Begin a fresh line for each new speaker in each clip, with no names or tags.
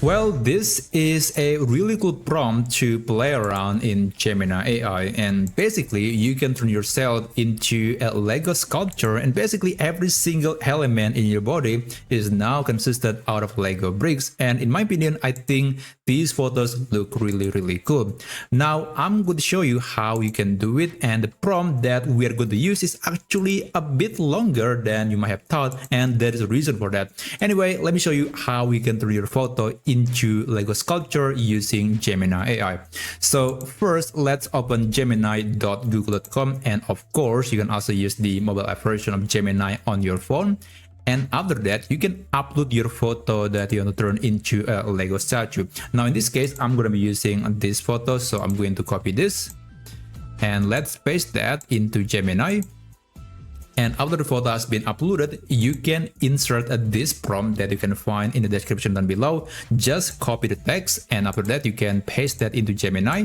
Well, this is a really cool prompt to play around in Gemini AI, and basically you can turn yourself into a Lego sculpture, and basically every single element in your body is now consisted out of Lego bricks. And in my opinion, I think these photos look really cool. Now I'm going to show you how you can do it, and the prompt that we are going to use is actually a bit longer than you might have thought, and there is a reason for that. Anyway, let me show you how we can turn your photo into Lego sculpture using Gemini AI. So first, let's open gemini.google.com, and of course you can also use the mobile app version of Gemini on your phone. And after that, you can upload your photo that you want to turn into a Lego statue. Now in this case, I'm going to be using this photo, so I'm going to copy this and let's paste that into Gemini. And after the photo has been uploaded, you can insert this prompt that you can find in the description down below. Just copy the text, and after that you can paste that into Gemini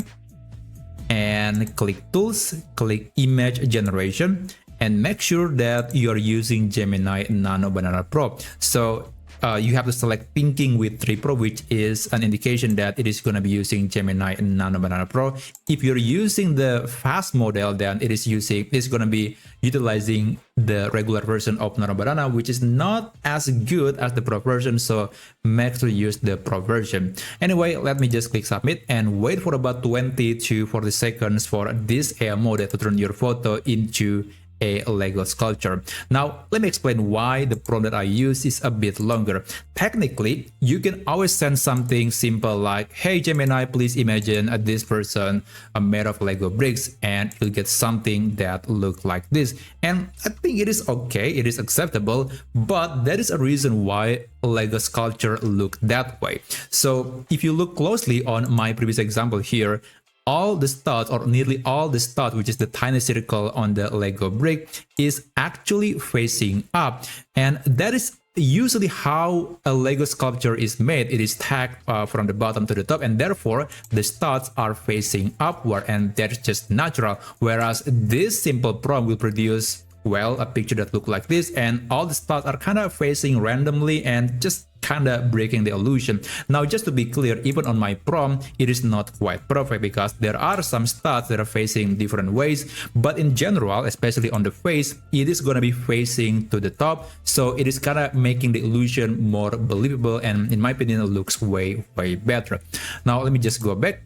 and click Tools, click Image Generation, and make sure that you are using Gemini Nano Banana Pro. So you have to select Thinking with 3 Pro, which is an indication that it is going to be using Gemini Nano Banana Pro. If you're using the fast model, then it's going to be utilizing the regular version of Nano Banana, which is not as good as the Pro version, so make sure you use the Pro version. Anyway, let me just click Submit and wait for about 20 to 40 seconds for this AI mode to turn your photo into a Lego sculpture. Now, let me explain why the prompt that I use is a bit longer. Technically, you can always send something simple like, hey Gemini, please imagine this person made of Lego bricks, and you'll get something that looks like this. And I think it is okay, it is acceptable, but there is a reason why Lego sculpture look that way. So if you look closely on my previous example here, all the studs, or nearly all the studs, which is the tiny circle on the Lego brick, is actually facing up, and that is usually how a Lego sculpture is made. It is tacked from the bottom to the top, and therefore the studs are facing upward, and that's just natural. Whereas this simple prompt will produce, well, a picture that looks like this, and all the studs are kind of facing randomly and just kind of breaking the illusion. Now, just to be clear, even on my prompt, it is not quite perfect because there are some studs that are facing different ways, but in general, especially on the face, it is going to be facing to the top, so it is kind of making the illusion more believable, and in my opinion, it looks way better. Now, let me just go back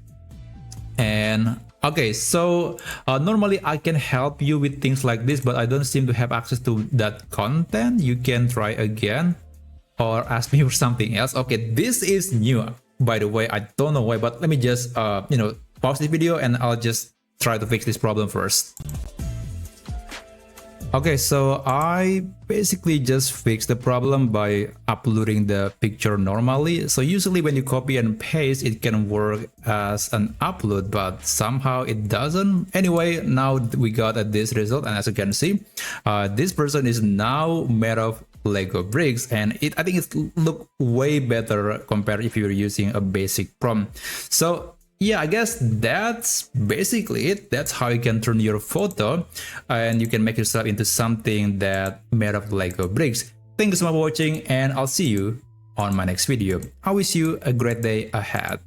and okay, so normally I can help you with things like this, but I don't seem to have access to that content. You can try again or ask me for something else. Okay, this is new, by the way. I don't know why, but let me just pause this video and I'll just try to fix this problem first. Okay, so I basically just fixed the problem by uploading the picture normally. So usually when you copy and paste, it can work as an upload, but somehow it doesn't. Anyway, now we got this result, and as you can see, this person is now made of Lego bricks, and I think it look way better compared if you're using a basic prompt. So yeah, I guess that's basically it. That's how you can turn your photo and you can make yourself into something that made of Lego bricks. Thank you so much for watching, and I'll see you on my next video. I wish you a great day ahead.